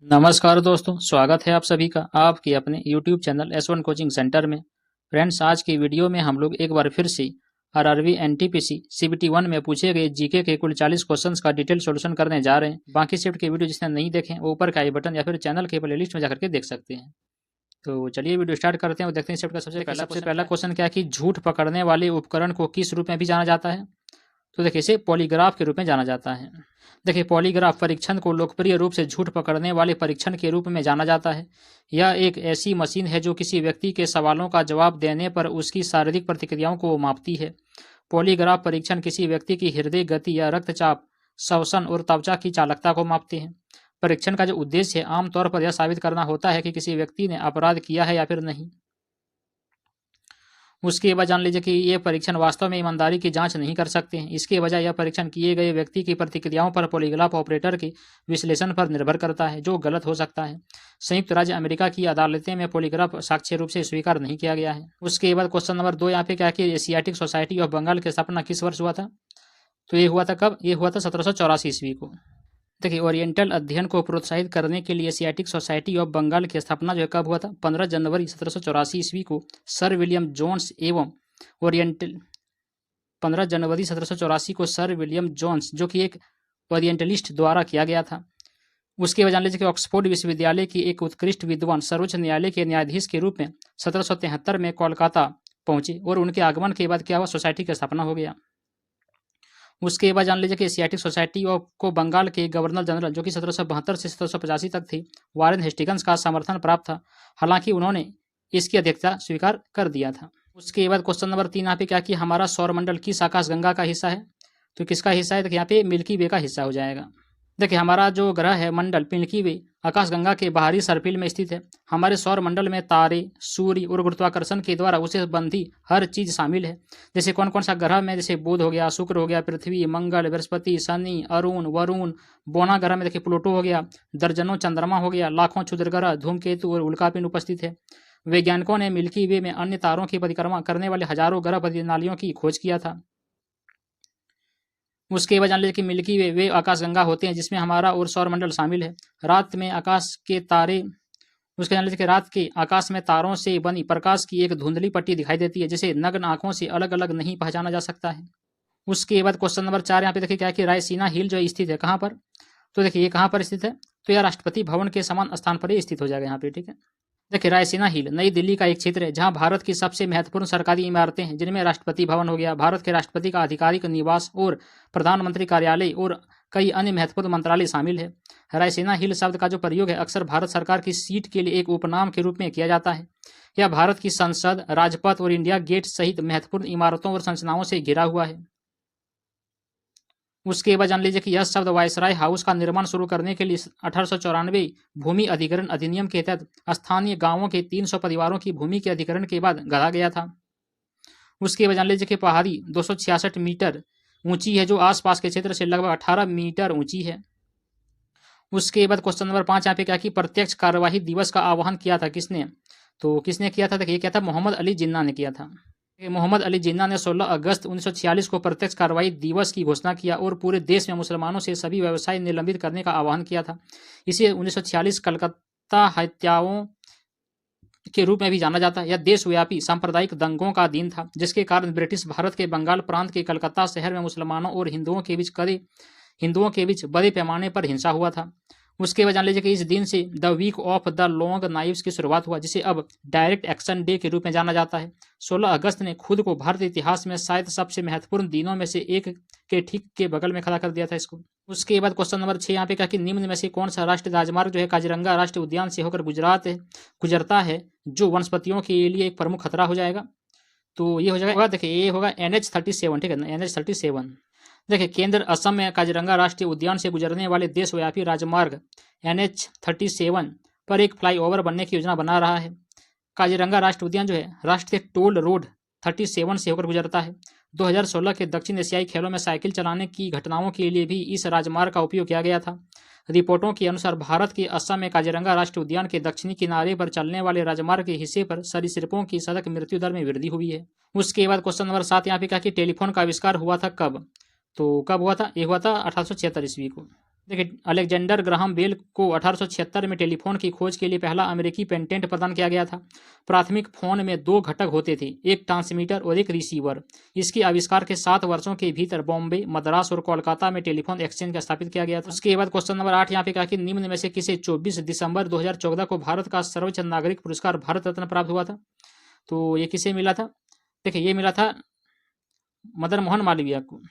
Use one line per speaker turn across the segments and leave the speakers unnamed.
नमस्कार दोस्तों, स्वागत है आप सभी का आपके अपने YouTube channel S1 coaching centre में। फ्रेंड्स, आज की वीडियो में हम लोग एक बार फिर से आरआरबी एनटीपीसी सीबीटी 1 में पूछे गए जीके के कुल 40 क्वेश्चंस का डिटेल सॉल्यूशन करने जा रहे हैं। बाकी शिफ्ट के वीडियो जिसने नहीं देखे वो ऊपर का आई बटन या फिर चैनल के प्लेलिस्ट में जाकर के देख सकते हैं। तो चलिए वीडियो स्टार्ट करते हैं और देखते हैं शिफ्ट का सबसे पहला क्वेश्चन क्या है कि झूठ पकड़ने वाले उपकरण को किस रूप में भी जाना जाता है। तो देखिए, इसे पॉलीग्राफ के रूप में जाना जाता है। देखिए, पॉलीग्राफ परीक्षण को लोकप्रिय रूप से झूठ पकड़ने वाले परीक्षण के रूप में जाना जाता है। यह एक ऐसी मशीन है जो किसी व्यक्ति के सवालों का जवाब देने पर उसकी शारीरिक प्रतिक्रियाओं को मापती है। पॉलीग्राफ परीक्षण किसी व्यक्ति की हृदय गति या रक्तचाप, श्वसन और त्वचा की चालकता को मापते हैं। परीक्षण का जो उद्देश्य है आमतौर पर यह साबित करना होता है कि किसी व्यक्ति ने अपराध किया है या फिर नहीं। उसके बाद जान लीजिए कि ये परीक्षण वास्तव में ईमानदारी की जांच नहीं कर सकते हैं। इसके बजाय यह परीक्षण किए गए व्यक्ति की प्रतिक्रियाओं पर पॉलीग्राफ ऑपरेटर के विश्लेषण पर निर्भर करता है, जो गलत हो सकता है। संयुक्त राज्य अमेरिका की अदालतें में पॉलीग्राफ साक्ष्य रूप से स्वीकार नहीं किया गया है। उसके बाद क्वेश्चन नंबर 2 यहाँ पे क्या है कि एशियाटिक सोसाइटी ऑफ बंगाल की स्थापना किस वर्ष हुआ था। तो ये हुआ था कब? ये हुआ था 1784 ईस्वी को। देखिए, ओरिएंटल अध्ययन को प्रोत्साहित करने के लिए एशियाटिक सोसाइटी ऑफ बंगाल की स्थापना जो है कब हुआ था? 15 जनवरी 1784 ईस्वी को सर विलियम जोन्स एवं ओरिएंटल 15 जनवरी 1784 को सर विलियम जोन्स, जो कि एक ओरिएंटलिस्ट, द्वारा किया गया था। उसके बाद जान लीजिए कि ऑक्सफोर्ड विश्वविद्यालय की एक उत्कृष्ट विद्वान सर्वोच्च न्यायालय के न्यायाधीश के रूप में 1773 में कोलकाता पहुंचे और उनके आगमन के बाद क्या हुआ? सोसाइटी की स्थापना हो गया। उसके बाद जान लीजिए कि एशियाटिक सोसाइटी को बंगाल के गवर्नर जनरल, जो कि 1772 से 1785 तक थे, वारेन हेस्टिंग्स का समर्थन प्राप्त था। हालांकि उन्होंने इसकी अध्यक्षता स्वीकार कर दिया था। उसके बाद क्वेश्चन नंबर 3 यहाँ पे क्या कि हमारा सौरमंडल किस आकाशगंगा का हिस्सा है। तो किसका हिस्सा है? देखिए, यहाँ पे मिल्की वे का हिस्सा हो जाएगा। देखिए, हमारा जो ग्रह है मंडल मिल्की वे आकाशगंगा के बाहरी सर्पिल में स्थित है। हमारे सौर मंडल में तारे, सूर्य और गुरुत्वाकर्षण के द्वारा उसे बंधी हर चीज शामिल है। जैसे कौन कौन सा ग्रह में? जैसे बुध हो गया, शुक्र हो गया, पृथ्वी, मंगल, बृहस्पति, शनि, अरुण, वरुण। बोना ग्रह में देखिए प्लूटो हो गया, दर्जनों चंद्रमा हो गया, लाखों क्षुद्र ग्रह, धूमकेतु और उल्कापिंड उपस्थित है। वैज्ञानिकों ने मिल्की वे में अन्य तारों की परिक्रमा करने वाले हजारों ग्रह प्रणालियों की खोज किया था। उसके बाद जान लीजिए कि मिल्की वे आकाशगंगा होते हैं जिसमें हमारा और सौरमंडल शामिल है। रात में आकाश के तारे उसके जान लीजिए कि रात के आकाश में तारों से बनी प्रकाश की एक धुंधली पट्टी दिखाई देती है, जिसे नग्न आंखों से अलग अलग नहीं पहचाना जा सकता है। उसके बाद क्वेश्चन नंबर 4 यहाँ पे देखिए क्या है कि रायसीना हिल जो स्थित है कहाँ पर। तो देखिए ये कहाँ पर स्थित है? तो यह राष्ट्रपति भवन के समान स्थान पर ही स्थित हो जाएगा यहाँ पे। ठीक है, देखिए रायसीना हिल नई दिल्ली का एक क्षेत्र है जहां भारत की सबसे महत्वपूर्ण सरकारी इमारतें हैं, जिनमें राष्ट्रपति भवन हो गया, भारत के राष्ट्रपति का आधिकारिक निवास और प्रधानमंत्री कार्यालय और कई अन्य महत्वपूर्ण मंत्रालय शामिल है। रायसीना हिल शब्द का जो प्रयोग है अक्सर भारत सरकार की सीट के लिए एक उपनाम के रूप में किया जाता है। यह भारत की संसद, राजपथ और इंडिया गेट सहित महत्वपूर्ण इमारतों और संरचनाओं से घिरा हुआ है। उसके बाद जान लीजिए कि यह शब्द वायसराय हाउस का निर्माण शुरू करने के लिए 1894 भूमि अधिग्रहण अधिनियम के तहत स्थानीय गांवों के 300 परिवारों की भूमि के अधिग्रहण के बाद गढ़ा गया था। उसके बाद जान लीजिए कि पहाड़ी 266 मीटर ऊंची है, जो आसपास के क्षेत्र से लगभग 18 मीटर ऊंची है। उसके बाद क्वेश्चन नंबर 5 यहाँ पे क्या कि प्रत्यक्ष कार्यवाही दिवस का आह्वान किया था किसने? तो किसने किया था? देखिए क्या था? मोहम्मद अली जिन्ना ने किया था। मोहम्मद अली जिन्ना ने 16 अगस्त 1946 को प्रत्यक्ष कार्रवाई दिवस की घोषणा किया और पूरे देश में मुसलमानों से सभी व्यवसाय निलंबित करने का आह्वान किया था। इसे 1946 कलकत्ता हत्याओं के रूप में भी जाना जाता है। यह देशव्यापी सांप्रदायिक दंगों का दिन था, जिसके कारण ब्रिटिश भारत के बंगाल प्रांत के कलकत्ता शहर में मुसलमानों और हिंदुओं के बीच बड़े पैमाने पर हिंसा हुआ था। उसके बाद जान लीजिए कि इस दिन से the week of the long knives की शुरुआत हुआ, जिसे अब डायरेक्ट एक्शन डे के रूप में जाना जाता है। 16 अगस्त ने खुद को भारतीय इतिहास में शायद सबसे महत्वपूर्ण दिनों में से एक के ठीक के बगल में खड़ा कर दिया था इसको। उसके बाद क्वेश्चन नंबर 6 यहाँ पे कहा कि निम्न में से कौन सा राष्ट्रीय राजमार्ग जो है काजीरंगा राष्ट्रीय उद्यान से होकर गुजरता है, जो वनस्पतियों के लिए एक प्रमुख खतरा हो जाएगा। तो ये हो जाएगा, देखिए ये होगा NH37। ठीक है ना, NH37। देखिए केंद्र असम में काजीरंगा राष्ट्रीय उद्यान से गुजरने वाले देशव्यापी राजमार्ग NH37 पर एक फ्लाईओवर बनने की योजना बना रहा है। काजीरंगा राष्ट्रीय उद्यान जो है राष्ट्रीय टोल रोड 37 से होकर गुजरता है। 2016 के दक्षिण एशियाई खेलों में साइकिल चलाने की घटनाओं के लिए भी इस राजमार्ग का उपयोग किया गया था। रिपोर्टों के अनुसार भारत के असम में काजीरंगा राष्ट्रीय उद्यान के दक्षिणी किनारे पर चलने वाले राजमार्ग के हिस्से पर सरीसृपों की सतत मृत्यु दर में वृद्धि हुई है। उसके बाद क्वेश्चन नंबर 7 यहाँ पे कहा कि टेलीफोन का आविष्कार हुआ था कब? तो कब हुआ था? ये हुआ था 1876 ईस्वी को। देखिए, अलेक्जेंडर ग्राहम बेल को 1876 में टेलीफोन की खोज के लिए पहला अमेरिकी पेटेंट प्रदान किया गया था। प्राथमिक फोन में 2 घटक होते थे, एक ट्रांसमीटर और एक रिसीवर। इसके आविष्कार के 7 वर्षों के भीतर बॉम्बे, मद्रास और कोलकाता में टेलीफोन एक्सचेंज स्थापित किया गया था। उसके बाद क्वेश्चन नंबर 8 यहाँ पे कहा कि निम्न में से किसे 24 दिसंबर 2014 को भारत का सर्वोच्च नागरिक पुरस्कार भारत रत्न प्राप्त हुआ था? तो ये किसे मिला था? देखिए, ये मिला था मदन मोहन मालवीय को।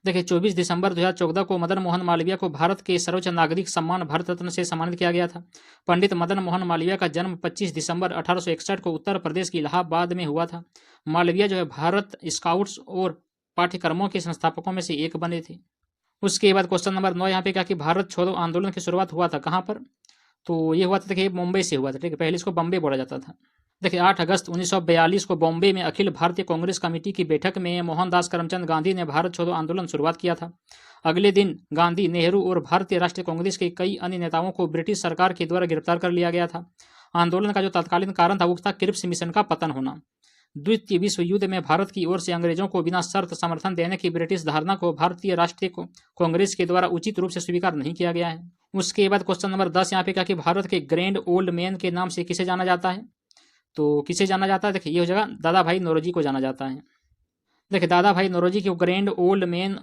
देखिए, 24 दिसंबर 2014 को मदन मोहन मालवीय को भारत के सर्वोच्च नागरिक सम्मान भारत रत्न से सम्मानित किया गया था। पंडित मदन मोहन मालवीय का जन्म 25 दिसंबर 1861 को उत्तर प्रदेश के इलाहाबाद में हुआ था। मालवीय जो है भारत स्काउट्स और पाठ्यक्रमों के संस्थापकों में से एक बने थे। उसके बाद क्वेश्चन नंबर 9 यहाँ पे कहा कि भारत छोड़ो आंदोलन की शुरुआत हुआ था कहाँ पर? तो ये हुआ था, देखिए, मुंबई से हुआ था। ठीक है, पहले इसको बम्बे बोला जाता था। देखिए, 8 अगस्त 1942 को बॉम्बे में अखिल भारतीय कांग्रेस कमेटी की बैठक में मोहनदास करमचंद गांधी ने भारत छोड़ो आंदोलन शुरुआत किया था। अगले दिन गांधी, नेहरू और भारतीय राष्ट्रीय कांग्रेस के कई अन्य नेताओं को ब्रिटिश सरकार के द्वारा गिरफ्तार कर लिया गया था। आंदोलन का जो तत्कालीन कारण था वो था क्रिप्स मिशन का पतन होना। द्वितीय विश्व युद्ध में भारत की ओर से अंग्रेजों को बिना शर्त समर्थन देने की ब्रिटिश धारणा को भारतीय राष्ट्रीय कांग्रेस के द्वारा उचित रूप से स्वीकार नहीं किया गया है। उसके बाद क्वेश्चन नंबर 10 यहाँ पे क्या कि भारत के ग्रैंड ओल्ड मैन के नाम से किसे जाना जाता है? तो किसे जाना जाता है? देखिए, ये हो जाएगा दादा भाई नौरोजी को जाना जाता है। देखिए, दादा भाई नौरोजी को ग्रैंड ओल्ड मैन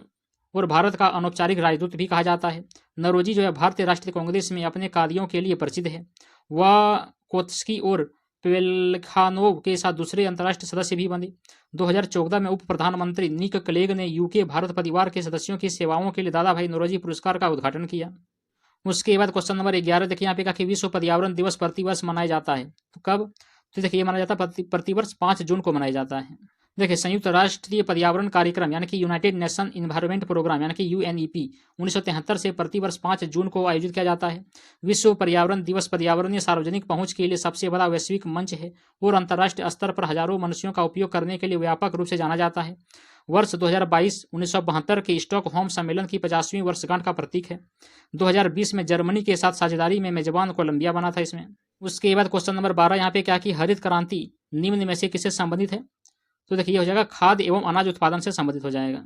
और भारत का अनौपचारिक राजदूत भी कहा जाता है। नौरोजी जो है भारतीय राष्ट्रीय कांग्रेस में अपने कार्यों के लिए प्रसिद्ध है। वह कोत्स्की और प्लेखानोव के साथ दूसरे अंतर्राष्ट्रीय सदस्य भी बने। 2014 में उप प्रधानमंत्री निक क्लेग ने यूके भारत परिवार के सदस्यों की सेवाओं के लिए दादा भाई नौरोजी पुरस्कार का उद्घाटन किया। उसके बाद क्वेश्चन नंबर 11 देखिए, यहाँ पे कहा कि विश्व पर्यावरण दिवस प्रतिवर्ष मनाया जाता है। तो कब? तो देखिए, ये माना जाता है प्रतिवर्ष 5 जून को मनाया जाता है। देखिए, संयुक्त राष्ट्रीय पर्यावरण कार्यक्रम यानी कि यूनाइटेड नेशन इन्वायरमेंट प्रोग्राम यानी कि यूएनईपी 1973 से प्रतिवर्ष 5 जून को आयोजित किया जाता है। विश्व पर्यावरण दिवस पर्यावरणीय सार्वजनिक पहुंच के लिए सबसे बड़ा वैश्विक मंच है और अंतर्राष्ट्रीय स्तर पर हजारों मनुष्यों का उपयोग करने के लिए व्यापक रूप से जाना जाता है। वर्ष 2022 1972 के स्टॉकहोम सम्मेलन की 50वीं वर्षगांठ का प्रतीक है। 2020 में जर्मनी के साथ साझेदारी में मेजबान कोलंबिया बना था इसमें। उसके बाद क्वेश्चन नंबर 12 यहाँ पे क्या कि हरित क्रांति निम्न में से किससे संबंधित है? तो देखिए, ये हो जाएगा खाद्य एवं अनाज उत्पादन से संबंधित हो जाएगा।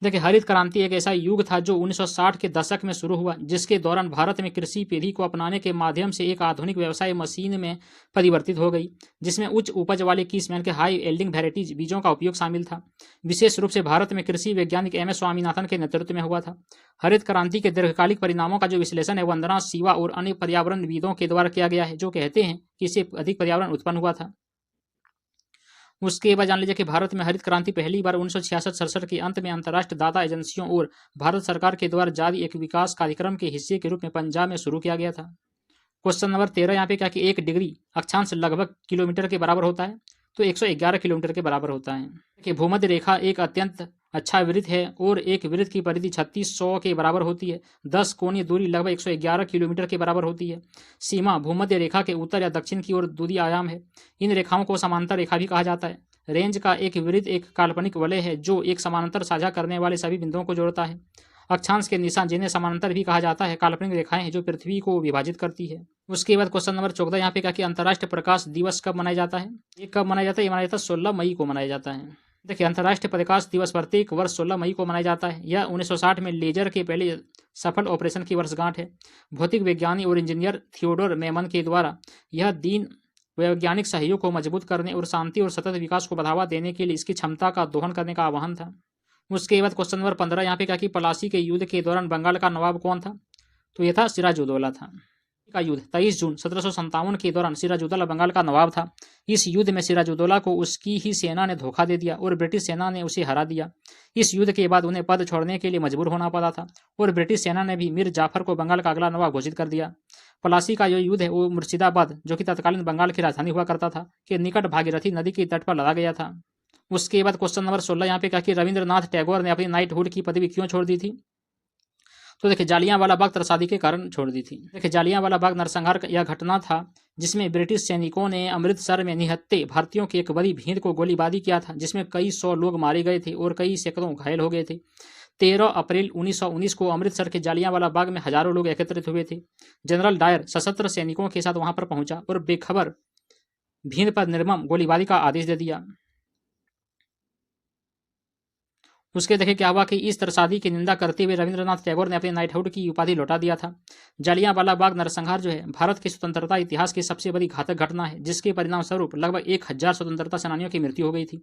देखिए, हरित क्रांति एक ऐसा युग था जो 1960 के दशक में शुरू हुआ, जिसके दौरान भारत में कृषि पीढ़ी को अपनाने के माध्यम से एक आधुनिक व्यवसाय मशीन में परिवर्तित हो गई, जिसमें उच्च उपज वाले किस्म यानी कि हाई एल्डिंग वेराइटीज बीजों का उपयोग शामिल था। विशेष रूप से भारत में कृषि वैज्ञानिक एम एस स्वामीनाथन के नेतृत्व में हुआ था। हरित क्रांति के दीर्घकालिक परिणामों का जो विश्लेषण है वंदना शिवा और अन्य पर्यावरणविदों के द्वारा किया गया है, जो कहते हैं कि इससे अधिक पर्यावरण उत्पन्न हुआ था। उसके बाद जान लीजिए कि भारत में हरित क्रांति पहली बार 1966-67 के अंत में अंतर्राष्ट्रीय दाता एजेंसियों और भारत सरकार के द्वारा जारी एक विकास कार्यक्रम के हिस्से के रूप में पंजाब में शुरू किया गया था। क्वेश्चन नंबर 13 यहाँ पे क्या कि 1 डिग्री अक्षांश लगभग किलोमीटर के बराबर होता है? तो 111 किलोमीटर के बराबर होता है। कि भूमध्य रेखा एक अत्यंत अच्छा वृत्त है और एक वृत्त की परिधि 3600 के बराबर होती है। 10 कोणीय दूरी लगभग 111 किलोमीटर के बराबर होती है। सीमा भूमध्य रेखा के उत्तर या दक्षिण की ओर दूरी आयाम है। इन रेखाओं को समांतर रेखा भी कहा जाता है। रेंज का एक वृत्त एक काल्पनिक वलय है जो एक समानांतर साझा करने वाले सभी बिंदुओं को जोड़ता है। अक्षांश के निशान जिन्हें समानांतर भी कहा जाता है काल्पनिक रेखाएं हैं जो पृथ्वी को विभाजित करती है। उसके बाद क्वेश्चन नंबर 14 यहाँ पे क्या कि अंतर्राष्ट्रीय प्रकाश दिवस कब मनाया जाता है? ये कब मनाया जाता है? ये मनाया जाता है 16 मई को मनाया जाता है। देखिए, अंतर्राष्ट्रीय प्रकाश दिवस प्रत्येक वर्ष 16 मई को मनाया जाता है। यह 1960 में लेजर के पहले सफल ऑपरेशन की वर्षगांठ है। भौतिक विज्ञानी और इंजीनियर थियोडोर मेमन के द्वारा यह दिन वैज्ञानिक सहयोग को मजबूत करने और शांति और सतत विकास को बढ़ावा देने के लिए इसकी क्षमता का दोहन करने का आह्वान था। उसके बाद क्वेश्चन नंबर 15 यहाँ पे क्या कि प्लासी के युद्ध के दौरान बंगाल का नवाब कौन था? तो यह था सिराजुद्दौला था। का युद्ध 23 जून 1757 के दौरान सिराजुद्दौला बंगाल का नवाब था। इस युद्ध में सिराजुद्दौला को उसकी ही सेना ने धोखा दे दिया और ब्रिटिश सेना ने उसे हरा दिया। इस युद्ध के बाद उन्हें पद छोड़ने के लिए मजबूर होना पड़ा था और ब्रिटिश सेना ने भी मीर जाफर को बंगाल का अगला नवाब घोषित कर दिया। प्लासी का जो युद्ध है वो मुर्शिदाबाद, जो कि तत्कालीन बंगाल की राजधानी हुआ करता था, के निकट भागीरथी नदी के तट पर लड़ा गया था। उसके बाद क्वेश्चन नंबर 16 यहाँ पे कहा कि रविंद्रनाथ टैगोर ने अपनी नाइटहुड की पदवी क्यों छोड़ दी थी? तो देखिए, जालियांवाला बाग त्रसादी के कारण छोड़ दी थी। देखिए, जालियांवाला बाग नरसंहार यह घटना था जिसमें ब्रिटिश सैनिकों ने अमृतसर में निहत्थे भारतीयों की एक बड़ी भीड़ को गोलीबारी किया था, जिसमें कई सौ लोग मारे गए थे और कई सैकड़ों घायल हो गए थे। 13 अप्रैल 1919 को अमृतसर के जालियांवाला बाग में हजारों लोग एकत्रित हुए थे। जनरल डायर सशस्त्र सैनिकों के साथ वहां पर पहुंचा और बेखबर भीड़ पर निर्मम गोलीबारी का आदेश दे दिया। उसके देखिए क्या हुआ कि इस त्रसादी की निंदा करते हुए रविंद्रनाथ टैगोर ने अपने नाइटहुड की उपाधि लौटा दिया था। जलियांवाला बाग नरसंहार जो है भारत के स्वतंत्रता इतिहास की सबसे बड़ी घातक घटना है, जिसके परिणाम स्वरूप लगभग 1000 स्वतंत्रता सेनानियों की मृत्यु हो गई थी।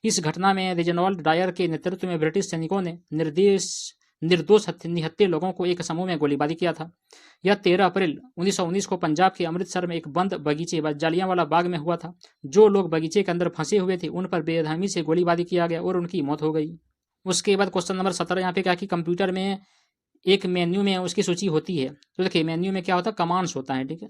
इस घटना में रेजिनाल्ड डायर के नेतृत्व में ब्रिटिश सैनिकों ने निर्दोष निहत्थे लोगों को एक समूह में गोलीबारी किया था। यह 13 अप्रैल 1919 को पंजाब के अमृतसर में एक बंद बगीचे जलियांवाला बाग में हुआ था। जो लोग बगीचे के अंदर फंसे हुए थे उन पर बेरहमी से गोलीबारी किया गया और उनकी मौत हो गई। उसके बाद क्वेश्चन नंबर 17 यहाँ पे क्या कि कंप्यूटर में एक मेन्यू में उसकी सूची होती है। तो देखिए मेन्यू में क्या होता है, कमांड्स होता है, ठीक है।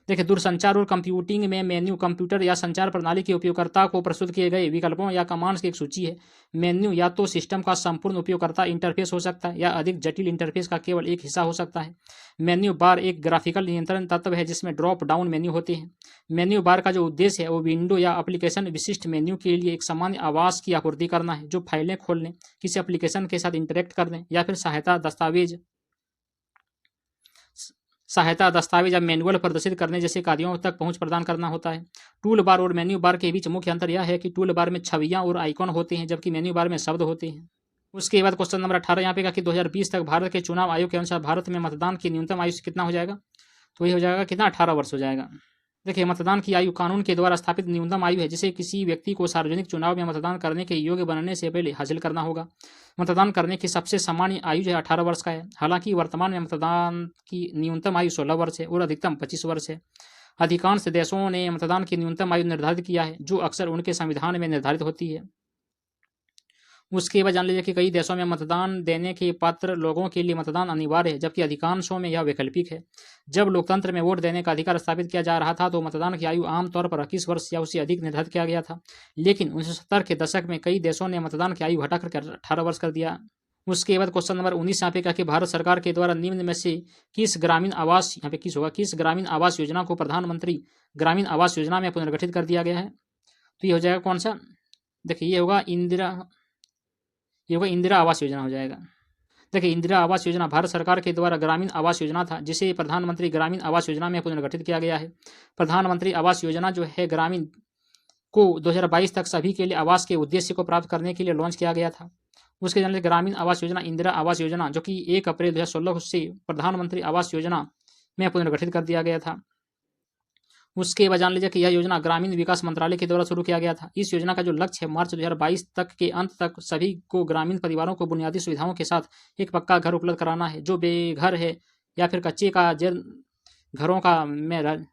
देखिए दूरसंचार और कंप्यूटिंग में मेन्यू कंप्यूटर या संचार प्रणाली के उपयोगकर्ता को प्रस्तुत किए गए विकल्पों या कमांड्स की एक सूची है। मेन्यू या तो सिस्टम का संपूर्ण उपयोगकर्ता इंटरफेस हो सकता है या अधिक जटिल इंटरफेस का केवल एक हिस्सा हो सकता है। मेन्यू बार एक ग्राफिकल नियंत्रण तत्व है जिसमें ड्रॉप डाउन मेन्यू होते हैं। मेन्यू बार का जो उद्देश्य है वो विंडो या एप्लीकेशन विशिष्ट मेन्यू के लिए एक सामान्य आवास की आपूर्ति करना है, जो फाइलें खोलने, किसी एप्लीकेशन के साथ इंटरेक्ट करने या फिर सहायता दस्तावेज या मैनुअल प्रदर्शित करने जैसे कार्यों तक पहुंच प्रदान करना होता है। टूल बार और मेन्यू बार के बीच मुख्य अंतर यह है कि टूल बार में छवियां और आइकॉन होते हैं जबकि मेन्यू बार में शब्द होते हैं। उसके बाद क्वेश्चन नंबर 18 यहाँ पे कहा कि 2020 तक भारत के चुनाव आयोग के अनुसार भारत में मतदान की न्यूनतम आयु कितना हो जाएगा। तो ये हो जाएगा कितना, 18 वर्ष हो जाएगा। देखिए मतदान की आयु कानून के द्वारा स्थापित न्यूनतम आयु है जिसे किसी व्यक्ति को सार्वजनिक चुनाव में मतदान करने के योग्य बनने से पहले हासिल करना होगा। मतदान करने की सबसे सामान्य आयु जो है 18 वर्ष का है। हालांकि वर्तमान में मतदान की न्यूनतम आयु 16 वर्ष है और अधिकतम 25 वर्ष है। अधिकांश देशों ने मतदान की न्यूनतम आयु निर्धारित किया है जो अक्सर उनके संविधान में निर्धारित होती है। उसके बाद जान लीजिए कि कई देशों में मतदान देने के पात्र लोगों के लिए मतदान अनिवार्य है जबकि अधिकांशों में यह वैकल्पिक है। जब लोकतंत्र में वोट देने का अधिकार स्थापित किया जा रहा था तो मतदान की आयु आमतौर पर 21 वर्ष या उससे अधिक निर्धारित किया गया था, लेकिन 1970 के दशक में कई देशों ने मतदान की आयु घटाकर 18 वर्ष कर दिया। उसके बाद क्वेश्चन नंबर 19 यहाँ पे क्या कि भारत सरकार के द्वारा निम्न में से किस ग्रामीण आवास, यहाँ पे किस होगा, किस ग्रामीण आवास योजना को प्रधानमंत्री ग्रामीण आवास योजना में पुनर्गठित कर दिया गया है। तो ये हो जाएगा कौन सा, देखिए ये होगा इंदिरा आवास योजना हो जाएगा। देखिए इंदिरा आवास योजना भारत सरकार के द्वारा ग्रामीण आवास योजना था जिसे प्रधानमंत्री ग्रामीण आवास योजना में पुनर्गठित किया गया है। प्रधानमंत्री आवास योजना जो है ग्रामीण को 2022 तक सभी के लिए आवास के उद्देश्य को प्राप्त करने के लिए लॉन्च किया गया था। उसके जरिए ग्रामीण आवास योजना इंदिरा आवास योजना जो कि 1 अप्रैल 2016 से प्रधानमंत्री आवास योजना में पुनर्गठित कर दिया गया था। उसके बाद जान लीजिए कि यह योजना ग्रामीण विकास मंत्रालय के द्वारा शुरू किया गया था। इस योजना का जो लक्ष्य है मार्च 2022 तक के अंत तक सभी को ग्रामीण परिवारों को बुनियादी सुविधाओं के साथ एक पक्का घर उपलब्ध कराना है। जो बेघर है या फिर कच्चे का घरों का में रह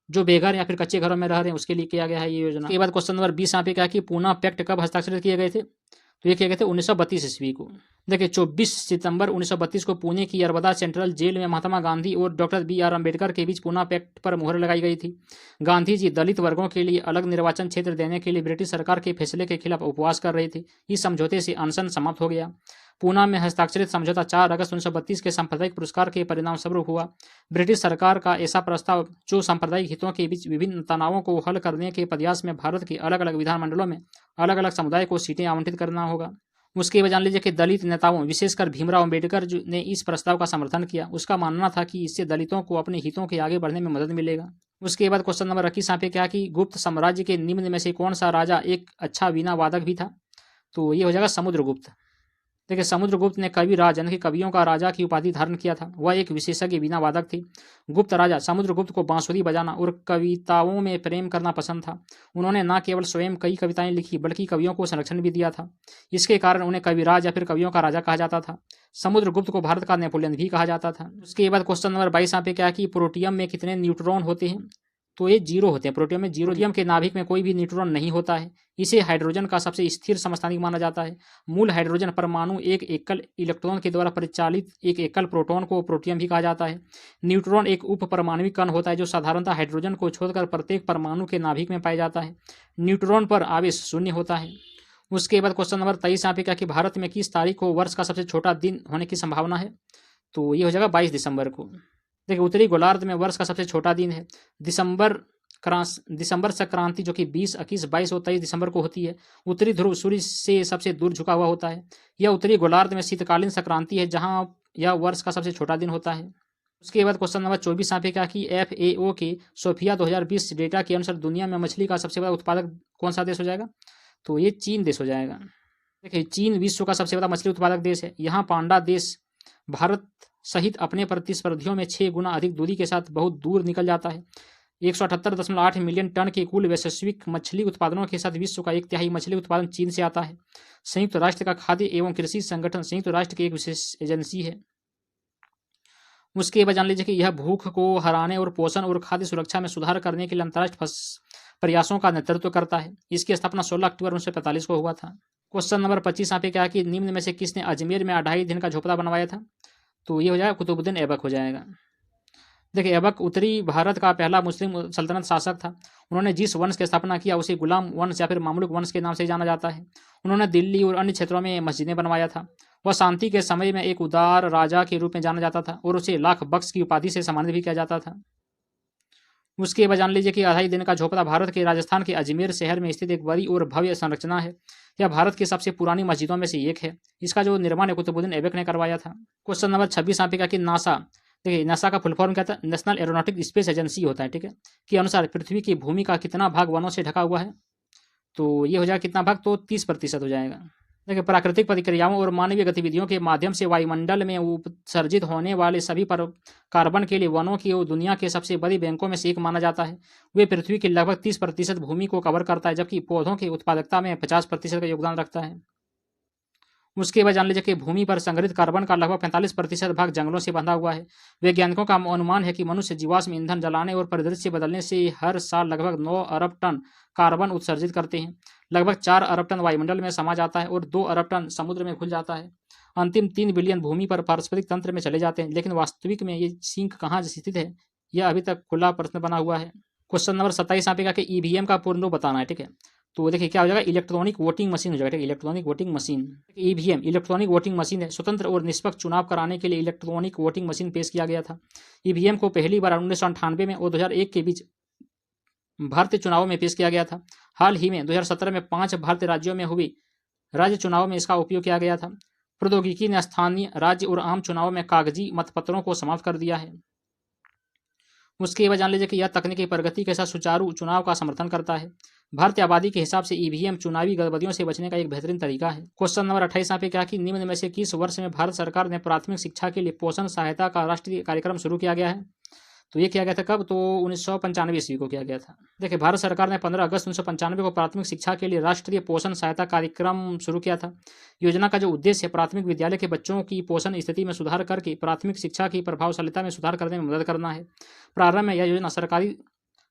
जो बेघर या फिर कच्चे घरों में रह रहे हैं उसके लिए किया गया है ये योजना। इसके बाद क्वेश्चन नंबर 20 यहाँ पे क्या कि पूना पैक्ट कब हस्ताक्षरित किए गए थे। तो ये किए गए थे 1932 ईस्वी को। देखिए 24 सितंबर 1932 को पुणे की यरवदा सेंट्रल जेल में महात्मा गांधी और डॉक्टर BR अम्बेडकर के बीच पूना पैक्ट पर मुहर लगाई गई थी। गांधी जी दलित वर्गों के लिए अलग निर्वाचन क्षेत्र देने के लिए ब्रिटिश सरकार के फैसले के खिलाफ उपवास कर रहे थे। इस समझौते से अनशन समाप्त हो गया। पूना में हस्ताक्षरित समझौता 4 अगस्त 1932 के सांप्रदायिक पुरस्कार के परिणाम स्वरूप हुआ। ब्रिटिश सरकार का ऐसा प्रस्ताव जो सांप्रदायिक हितों के बीच विभिन्न तनावों को हल करने के प्रयास में भारत के अलग अलग विधानमंडलों में अलग अलग समुदाय को सीटें आवंटित करना होगा। उसके बाद जान लीजिए कि दलित नेताओं विशेषकर भीमराव अम्बेडकर ने इस प्रस्ताव का समर्थन किया। उसका मानना था कि इससे दलितों को अपने हितों के आगे बढ़ने में मदद मिलेगा। उसके बाद क्वेश्चन नंबर 21 यहाँ पे क्या कि गुप्त साम्राज्य के निम्न में से कौन सा राजा एक अच्छा वीणा वादक भी था। तो ये हो जाएगा समुद्रगुप्त। देखिए समुद्रगुप्त ने कविराज यानी कि कवियों का राजा की उपाधि धारण किया था। वह एक विशेषज्ञ वीणा वादक थे। गुप्त राजा समुद्रगुप्त को बांसुरी बजाना और कविताओं में प्रेम करना पसंद था। उन्होंने न केवल स्वयं कई कविताएं लिखी बल्कि कवियों को संरक्षण भी दिया था। इसके कारण उन्हें कविराज या फिर कवियों का राजा कहा जाता था। समुद्रगुप्त को भारत का नेपोलियन भी कहा जाता था। उसके बाद क्वेश्चन नंबर 22 यहाँ पे क्या कि प्रोटियम में कितने न्यूट्रॉन होते हैं। तो ये 0 होते हैं। प्रोटियम में 0। प्रोटियम के नाभिक में कोई भी न्यूट्रॉन नहीं होता है। इसे हाइड्रोजन का सबसे स्थिर समस्थानिक माना जाता है। मूल हाइड्रोजन परमाणु एक एकल इलेक्ट्रॉन के द्वारा परिचालित एक एकल प्रोटॉन को प्रोटियम भी कहा जाता है। न्यूट्रॉन एक उप परमाणविक कण होता है जो साधारणतः हाइड्रोजन को छोड़कर प्रत्येक परमाणु के नाभिक में पाया जाता है। न्यूट्रॉन पर आवेश 0 होता है। उसके बाद क्वेश्चन नंबर 23 यहाँ पे क्या कि भारत में किस तारीख को वर्ष का सबसे छोटा दिन होने की संभावना है। तो ये हो जाएगा 22 दिसंबर को। देखिए उत्तरी गोलार्ध में वर्ष का सबसे छोटा दिन है दिसंबर संक्रांति जो कि 20, 21, 22 और 23 दिसंबर को होती है। उत्तरी ध्रुव सूर्य से सबसे दूर झुका हुआ होता है। यह उत्तरी गोलार्ध में शीतकालीन संक्रांति है जहां यह वर्ष का सबसे छोटा दिन होता है। उसके बाद क्वेश्चन नंबर 24 यहाँ पे क्या कि FAO के सोफिया 2020 डेटा के अनुसार दुनिया में मछली का सबसे बड़ा उत्पादक कौन सा देश हो जाएगा। तो ये चीन देश हो जाएगा। देखिए, चीन विश्व का सबसे बड़ा मछली उत्पादक देश है। यहाँ पांडा देश भारत सहित अपने प्रतिस्पर्धियों में 6 गुना अधिक दूरी के साथ बहुत दूर निकल जाता है। 178.8 मिलियन टन के कुल वैश्विक मछली उत्पादनों के साथ विश्व का 1/3 मछली उत्पादन चीन से आता है। संयुक्त राष्ट्र का खाद्य एवं कृषि संगठन संयुक्त राष्ट्र की एक विशेष एजेंसी है। उसके बाद जान लीजिए कि यह भूख को हराने और पोषण और खाद्य सुरक्षा में सुधार करने के लिए अंतर्राष्ट्रीय प्रयासों का नेतृत्व करता है। इसकी स्थापना 16 अक्टूबर 1945 को हुआ था। क्वेश्चन नंबर 25 यहाँ पे क्या है कि निम्न में से किसने अजमेर में 2.5 दिन का झोपड़ा बनवाया था? तो ये हो जाएगा कुतुबुद्दीन ऐबक हो जाएगा। देखिए, ऐबक उत्तरी भारत का पहला मुस्लिम सल्तनत शासक था। उन्होंने जिस वंश की स्थापना किया उसे गुलाम वंश या फिर मामलुक वंश के नाम से जाना जाता है। उन्होंने दिल्ली और अन्य क्षेत्रों में मस्जिदें बनवाया था। वह शांति के समय में एक उदार राजा के रूप में जाना जाता था और उसे लाख बख्श की उपाधि से सम्मानित भी किया जाता था। उसके बाद जान लीजिए कि 2.5 दिन का झोपड़ा भारत के राजस्थान के अजमेर शहर में स्थित एक बड़ी और भव्य संरचना है। यह भारत की सबसे पुरानी मस्जिदों में से एक है। इसका जो निर्माण कुतुबुद्दीन ऐबक ने करवाया था। क्वेश्चन नंबर 26 यहाँ पे क्या कि नासा, देखिए नासा का फुल फॉर्म क्या था? नेशनल एरोनॉटिक स्पेस एजेंसी होता है, ठीक है, के अनुसार पृथ्वी की भूमि का कितना भाग वनों से ढका हुआ है? तो ये हो जाएगा कितना भाग? तो 30% हो जाएगा। देखिए, प्राकृतिक प्रतिक्रियाओं और मानवीय गतिविधियों के माध्यम से वायुमंडल में उत्सर्जित होने वाले सभी कार्बन के लिए वनों की दुनिया के सबसे बड़ी बैंकों में से एक माना जाता है। वे पृथ्वी की लगभग 30% भूमि को कवर करता है, जबकि पौधों की उत्पादकता में 50% का योगदान रखता है। उसके बाद जान लीजिए कि भूमि पर संग्रहित कार्बन का लगभग 45% भाग जंगलों से बंधा हुआ है। वैज्ञानिकों का अनुमान है कि मनुष्य जीवाश्म ईंधन जलाने और परिदृश्य बदलने से हर साल लगभग 9 अरब टन कार्बन उत्सर्जित करते हैं। लगभग 4 अरब टन वायुमंडल में समा जाता है और 2 अरब टन समुद्र में घुल जाता है। अंतिम 3 बिलियन भूमि पर पारस्परिक तंत्र में चले जाते हैं, लेकिन वास्तविक में ये सिंक कहाँ स्थित है, यह अभी तक खुला प्रश्न बना हुआ है। क्वेश्चन नंबर 27 यहाँ पे क्या कि ईवीएम का पूर्ण रूप बताना है, ठीक है। तो देखिए क्या हो जाएगा? इलेक्ट्रॉनिक वोटिंग मशीन हो जाएगा, ठीक है, electronic voting machine. EVM electronic voting machine है। स्वतंत्र और निष्पक्ष चुनाव कराने के लिए इलेक्ट्रॉनिक वोटिंग मशीन पेश किया गया था। ईवीएम को पहली बार 1998 में और 2001 के बीच भारतीय चुनावों में पेश किया गया था। हाल ही में 2017 में 5 भारतीय राज्यों में हुई राज्य चुनाव में इसका उपयोग किया गया था। प्रौद्योगिकी ने स्थानीय, राज्य और आम चुनावों में कागजी मतपत्रों को समाप्त कर दिया है। उसके बाद जान लीजिए कि यह तकनीकी प्रगति के साथ सुचारू चुनाव का समर्थन करता है। भारतीय आबादी के हिसाब से ईवीएम चुनावी गड़बड़ियों से बचने का एक बेहतरीन तरीका है। क्वेश्चन नंबर 28 यहाँ पे क्या कि निम्न में से किस वर्ष में भारत सरकार ने प्राथमिक शिक्षा के लिए पोषण सहायता का राष्ट्रीय कार्यक्रम शुरू किया गया है? तो ये किया गया था कब? तो 1995 ईस्वी को किया गया था। देखिए, भारत सरकार ने 15 अगस्त 1995 को प्राथमिक शिक्षा के लिए राष्ट्रीय पोषण सहायता कार्यक्रम शुरू किया था। योजना का जो उद्देश्य है प्राथमिक विद्यालय के बच्चों की पोषण स्थिति में सुधार करके प्राथमिक शिक्षा की प्रभावशीलता में सुधार करने में मदद करना है। प्रारंभ में यह योजना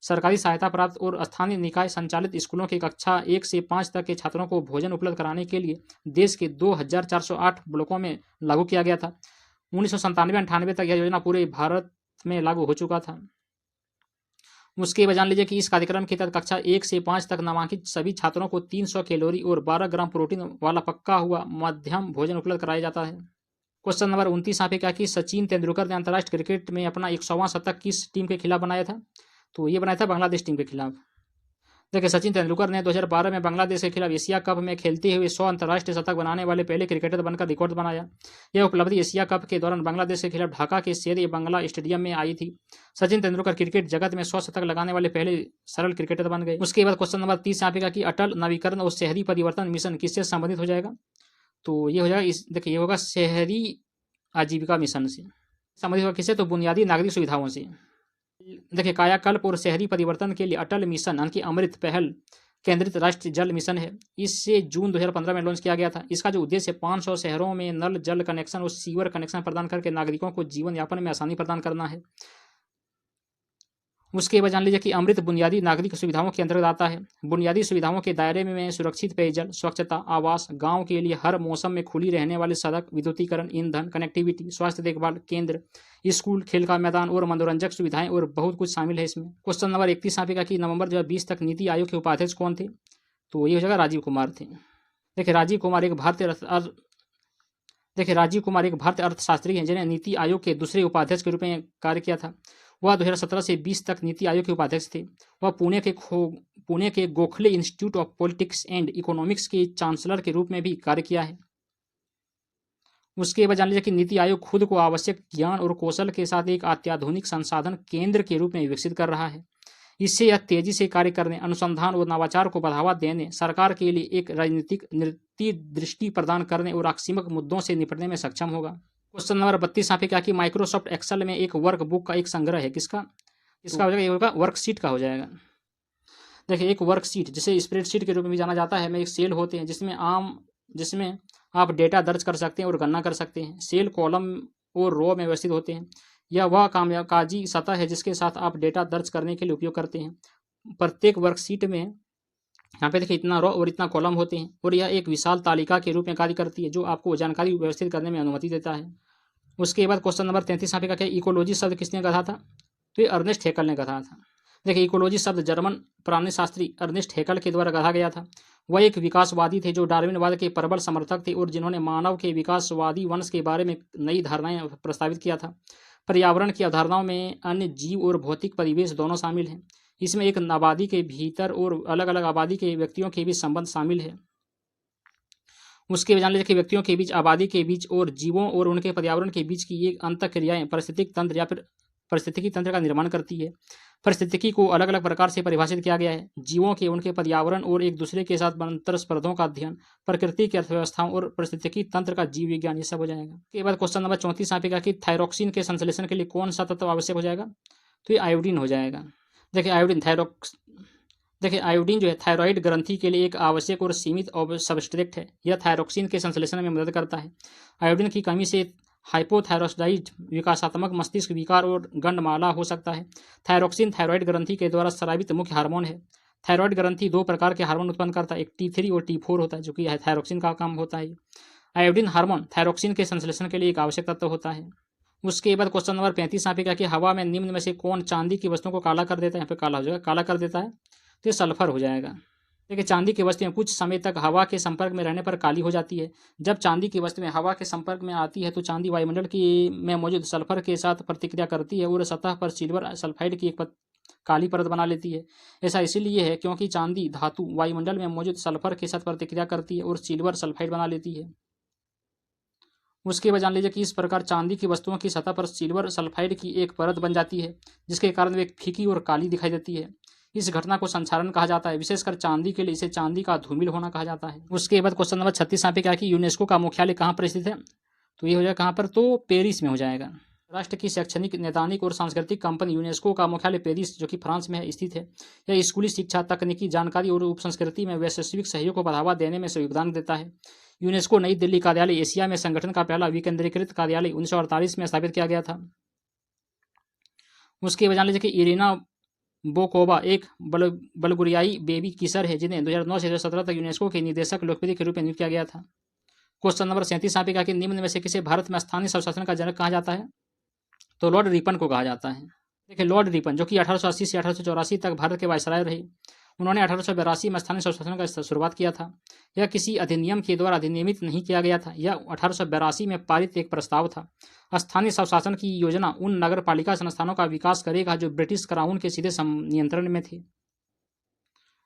सरकारी सहायता प्राप्त और स्थानीय निकाय संचालित स्कूलों की कक्षा 1 से 5 तक के छात्रों को भोजन उपलब्ध कराने के लिए देश के 2408 ब्लॉकों में लागू किया गया था। 1997-98 तक यह योजना पूरे भारत में लागू हो चुका था। उसके बाद जान लीजिए कि इस कार्यक्रम के तहत कक्षा 1 से 5 तक नामांकित सभी छात्रों को 300 कैलोरी और 12 ग्राम प्रोटीन वाला पक्का हुआ मध्यम भोजन उपलब्ध कराया जाता है। क्वेश्चन नंबर 29 यहाँ पे क्या कि सचिन तेंदुलकर ने अंतर्राष्ट्रीय क्रिकेट में अपना 100वां शतक किस टीम के खिलाफ बनाया था? तो ये बनाया था बांग्लादेश टीम के खिलाफ। देखिए, सचिन तेंदुलकर ने 2012 में बांग्लादेश के खिलाफ एशिया कप में खेलते हुए 100 अंतर्राष्ट्रीय शतक बनाने वाले पहले क्रिकेटर बनकर रिकॉर्ड बनाया। यह उपलब्धि एशिया कप के दौरान बांग्लादेश के खिलाफ ढाका के शेर बंगला स्टेडियम में आई थी। सचिन तेंदुलकर क्रिकेट जगत में 100 शतक लगाने वाले पहले सरल क्रिकेटर बन गए। उसके बाद क्वेश्चन नंबर 30 यहाँ पे कि अटल नवीकरण और शहरी परिवर्तन मिशन किससे संबंधित हो जाएगा? तो ये हो जाएगा देखिए ये होगा शहरी आजीविका मिशन से संबंधित होगा। किससे? तो बुनियादी नागरिक सुविधाओं से। देखिए, कायाकल्प और शहरी परिवर्तन के लिए अटल मिशन यानी कि अमृत पहल केंद्रित राष्ट्रीय जल मिशन है। इससे जून 2015 में लॉन्च किया गया था। इसका जो उद्देश्य 500 शहरों में नल जल कनेक्शन और सीवर कनेक्शन प्रदान करके नागरिकों को जीवन यापन में आसानी प्रदान करना है। उसके बाद जान लीजिए कि अमृत बुनियादी नागरिक सुविधाओं के अंतर्गत आता है। बुनियादी सुविधाओं के दायरे में सुरक्षित पेयजल, स्वच्छता, आवास, गांव के लिए हर मौसम में खुली रहने वाली सड़क, विद्युतीकरण, ईंधन, कनेक्टिविटी, स्वास्थ्य देखभाल केंद्र, स्कूल, खेल का मैदान और मनोरंजक सुविधाएं और बहुत कुछ शामिल है इसमें। क्वेश्चन नंबर 31 यहाँ पे कि नवंबर 2020 तक नीति आयोग के उपाध्यक्ष कौन थे? तो ये हो जाएगा राजीव कुमार थे। देखिए, राजीव कुमार एक भारतीय अर्थशास्त्री हैं जिन्हें नीति आयोग के दूसरे उपाध्यक्ष के रूप में कार्य किया था। वह 2017 से 20 तक नीति आयोग के उपाध्यक्ष थे। वह पुणे के Gokhale institute of politics and economics के चांसलर के रूप में भी कार्य किया है। उसके बाद जान लीजिए कि नीति आयोग खुद को आवश्यक ज्ञान और कौशल के साथ एक अत्याधुनिक संसाधन केंद्र के रूप में विकसित कर रहा है। इससे यह तेजी से कार्य करने, अनुसंधान और नवाचार को बढ़ावा देने, सरकार के लिए एक राजनीतिक नीति दृष्टि प्रदान करने और आकस्मिक मुद्दों से निपटने में सक्षम होगा। क्वेश्चन नंबर 32 यहाँ पे क्या कि माइक्रोसॉफ्ट एक्सेल में एक वर्क बुक का एक संग्रह है। किसका? इसका हो जाएगा, ये होगा वर्कशीट का हो जाएगा। देखिए, एक वर्कशीट जिसे स्प्रेडशीट के रूप में भी जाना जाता है में एक सेल होते हैं जिसमें आप डेटा दर्ज कर सकते हैं और गणना कर सकते हैं। सेल कॉलम और रो में व्यवस्थित होते हैं। यह वह कामकाजी सतह है जिसके साथ आप डेटा दर्ज करने के लिए उपयोग करते हैं। प्रत्येक वर्कशीट में यहाँ पे देखिए इतना रो और इतना कॉलम होते हैं और यह एक विशाल तालिका के रूप में कार्य करती है जो आपको जानकारी व्यवस्थित करने में अनुमति देता है। उसके बाद क्वेश्चन नंबर 33 यहाँ पे क्या है, इकोलॉजी शब्द किसने कहा था? तो ये अर्नेस्ट हैकेल ने कहा था। देखिए, इकोलॉजी शब्द जर्मन प्राणीशास्त्री अर्नेस्ट हैकेल के द्वारा कहा गया था। वह एक विकासवादी थे जो डार्विनवाद के प्रबल समर्थक थे और जिन्होंने मानव के विकासवादी वंश के बारे में नई धारणाएं प्रस्तावित किया था। पर्यावरण की अवधारणाओं में अन्य जीव और भौतिक परिवेश दोनों शामिल हैं। इसमें एक आबादी के भीतर और अलग अलग आबादी के व्यक्तियों के बीच संबंध शामिल है। उसके जान लीजिए कि व्यक्तियों के बीच, आबादी के बीच और जीवों और उनके पर्यावरण के बीच की ये अंतःक्रियाएं पारिस्थितिक तंत्र या फिर पारिस्थितिकी तंत्र का निर्माण करती है। पारिस्थितिकी को अलग अलग प्रकार से परिभाषित किया गया है। जीवों के, उनके पर्यावरण और एक दूसरे के साथ अंतरस्पर्धों का अध्ययन, प्रकृति की अर्थव्यवस्थाओं और पारिस्थितिकी तंत्र का जीव विज्ञान, ये सब हो जाएगा। इसके बाद क्वेश्चन नंबर 34 यहाँ पे कहा कि थायरोक्सिन के संश्लेषण के लिए कौन सा तत्व आवश्यक हो जाएगा? तो ये आयोडीन हो जाएगा। देखिए, आयोडीन जो है थायराइड ग्रंथि के लिए एक आवश्यक और सीमित सबस्ट्रेट है। यह थायरोक्सिन के संश्लेषण में मदद करता है। आयोडीन की कमी से हाइपोथायरॉयडिज्म, विकासात्मक मस्तिष्क विकार और गंडमाला हो सकता है। थायरोक्सिन थायराइड ग्रंथि के द्वारा स्रावित मुख्य हार्मोन है। थायराइड ग्रंथि दो प्रकार के हार्मोन उत्पन्न करता है, एक T3 और T4 होता है, जो कि थायरोक्सिन का काम होता है। आयोडीन हार्मोन थायरोक्सिन के संश्लेषण के लिए एक आवश्यक तत्व होता है। उसके बाद क्वेश्चन नंबर 35 यहाँ पे क्या कि हवा में निम्न में से कौन चांदी की वस्तुओं को काला कर देता है? यहाँ पे काला हो जाएगा, काला कर देता है, तो ये सल्फर हो जाएगा। देखिए, चांदी की वस्तुएं कुछ समय तक हवा के संपर्क में रहने पर काली हो जाती है। जब चांदी की वस्तुएं हवा के संपर्क में आती है तो चांदी वायुमंडल की में मौजूद सल्फर के साथ प्रतिक्रिया करती है और सतह पर सिल्वर सल्फाइड की एक काली परत बना लेती है। ऐसा इसीलिए है क्योंकि चांदी धातु वायुमंडल में मौजूद सल्फर के साथ प्रतिक्रिया करती है और सिल्वर सल्फाइड बना लेती है। उसके बाद जान लीजिए कि इस प्रकार चांदी की वस्तुओं की सतह पर सिल्वर सल्फाइड की एक परत बन जाती है जिसके कारण वे फीकी और काली दिखाई देती है। इस घटना को संक्षारण कहा जाता है। विशेषकर चांदी के लिए इसे चांदी का धूमिल होना कहा जाता है। उसके बाद क्वेश्चन नंबर 36 यहाँ पे क्या कि यूनेस्को का मुख्यालय कहाँ पर स्थित है? तो ये हो जाएगा कहाँ पर? तो पेरिस में हो जाएगा। राष्ट्र की शैक्षणिक, नैदानिक और सांस्कृतिक कंपनी यूनेस्को का मुख्यालय पेरिस, जो कि फ्रांस में स्थित है। यह स्कूली शिक्षा, तकनीकी जानकारी और उपसंस्कृति में वैश्विक सहयोग को बढ़ावा देने में योगदान देता है। यूनेस्को नई दिल्ली कार्यालय एशिया में संगठन का पहला विकेंद्रीकृत कार्यालय 1948 में स्थापित किया गया था। उसके बाद जान लीजिए कि इरिना बोकोवा एक बल्गेरियाई बेबी किशर है जिन्हें 2009 से 2017 तक यूनेस्को के निदेशक लोकपति के रूप में नियुक्त किया गया था। क्वेश्चन नंबर 37 यहाँ पे कहा कि निम्न में से किसे भारत में स्थानीय स्वशासन का जनक कहा जाता है? तो लॉर्ड रिपन को कहा जाता है। देखिए, लॉर्ड रिपन जो कि 1880 से 1884 तक भारत के वायसराय रहे, उन्होंने 1882 में स्थानीय स्वशासन का शुरुआत किया था। यह किसी अधिनियम के द्वारा अधिनियमित नहीं किया गया था। यह 1882 में पारित एक प्रस्ताव था। स्थानीय स्वशासन की योजना उन नगर पालिका संस्थानों का विकास करेगा जो ब्रिटिश क्राउन के सीधे नियंत्रण में थे।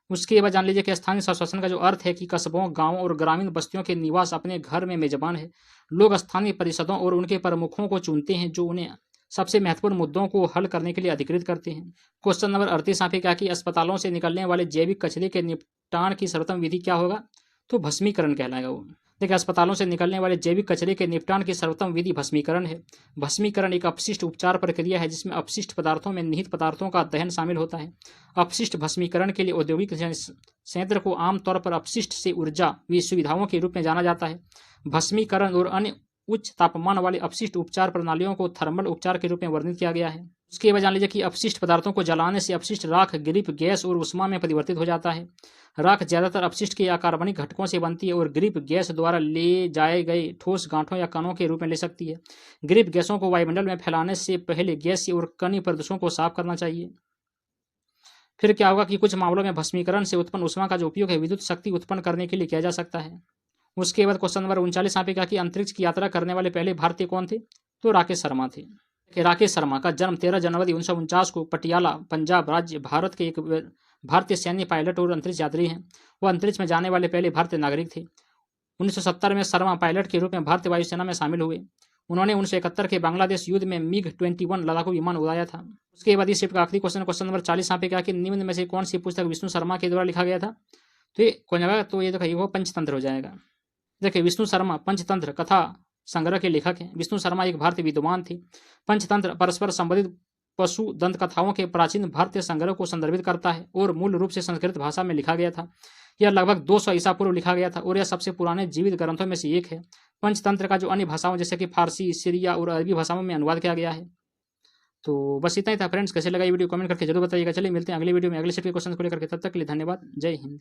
उसके बाद जान लीजिए कि स्थानीय स्वशासन का जो अर्थ है कि कस्बों, गांवों और ग्रामीण बस्तियों के निवास अपने घर में मेजबान है। लोग स्थानीय परिषदों और उनके प्रमुखों को चुनते हैं जो उन्हें सबसे महत्वपूर्ण मुद्दों को हल करने के लिए अधिकृत करते हैं। क्वेश्चन नंबर 38 यहाँ पे क्या कि अस्पतालों से निकलने वाले जैविक कचरे के निपटान की सर्वोत्तम विधि क्या होगा? तो भस्मीकरण कहलाएगा वो। देखिए, अस्पतालों से निकलने वाले जैविक कचरे के निपटान की सर्वोत्तम विधि भस्मीकरण है। भस्मीकरण एक अपशिष्ट उपचार प्रक्रिया है जिसमें अपशिष्ट पदार्थों में निहित पदार्थों का दहन शामिल होता है। अपशिष्ट भस्मीकरण के लिए औद्योगिक संयंत्र को आमतौर पर अपशिष्ट से ऊर्जा सुविधाओं के रूप में जाना जाता है। भस्मीकरण और अन्य उच्च तापमान वाले अपशिष्ट उपचार प्रणालियों को थर्मल उपचार के रूप में वर्णित किया गया है। उसके बाद जान लीजिए कि अपशिष्ट पदार्थों को जलाने से अपशिष्ट राख, ग्रिप, गैस और उष्मा में परिवर्तित हो जाता है। राख ज्यादातर अपशिष्ट के अकार्बनिक घटकों से बनती है और ग्रिप गैस द्वारा ले जाए गए ठोस गांठों या कणों के रूप में ले सकती है। ग्रिप गैसों को वायुमंडल में फैलाने से पहले गैस और कणीय प्रदूषकों को साफ करना चाहिए। फिर क्या होगा कि कुछ मामलों में भस्मीकरण से उत्पन्न उष्मा का जो उपयोग है विद्युत शक्ति उत्पन्न करने के लिए किया जा सकता है। उसके बाद क्वेश्चन नंबर 39 यहाँ पे कहा कि अंतरिक्ष की यात्रा करने वाले पहले भारतीय कौन थे? तो राकेश शर्मा थे। राकेश शर्मा का जन्म 13 जनवरी 1949 को पटियाला, पंजाब राज्य, भारत के एक भारतीय सैन्य पायलट और अंतरिक्ष यात्री हैं। वह अंतरिक्ष में जाने वाले पहले भारतीय नागरिक थे। 1970 में शर्मा पायलट के रूप में भारतीय वायुसेना में शामिल हुए। उन्होंने 1971 के बांग्लादेश युद्ध में MiG-21 लड़ाकू विमान उड़ाया था। उसके बाद इस शिफ्ट का आखिरी क्वेश्चन नंबर 40 यहाँ पे क्या कि निम्न में से कौन सी पुस्तक विष्णु शर्मा के द्वारा लिखा गया था? तो ये कौन जगह, तो ये देखिए वो पंचतंत्र हो जाएगा। देखिए विष्णु शर्मा पंचतंत्र कथा संग्रह के लेखक हैं। विष्णु शर्मा एक भारतीय विद्वान थे। पंचतंत्र परस्पर संबंधित पशु दंत कथाओं के प्राचीन भारतीय संग्रह को संदर्भित करता है और मूल रूप से संस्कृत भाषा में लिखा गया था। यह लगभग 200 ईसा पूर्व लिखा गया था और यह सबसे पुराने जीवित ग्रंथों में से एक है। पंचतंत्र का जो अन्य भाषाओं जैसे कि फारसी, सीरिया और अरबी भाषाओं में अनुवाद किया गया है। तो बस इतना ही था फ्रेंड्स। कैसे लगा ये वीडियो कमेंट करके जरूर बताइएगा। चलिए मिलते हैं अगले वीडियो में अगले सेट के क्वेश्चन को लेकर के। तब तक के लिए धन्यवाद। जय हिंद।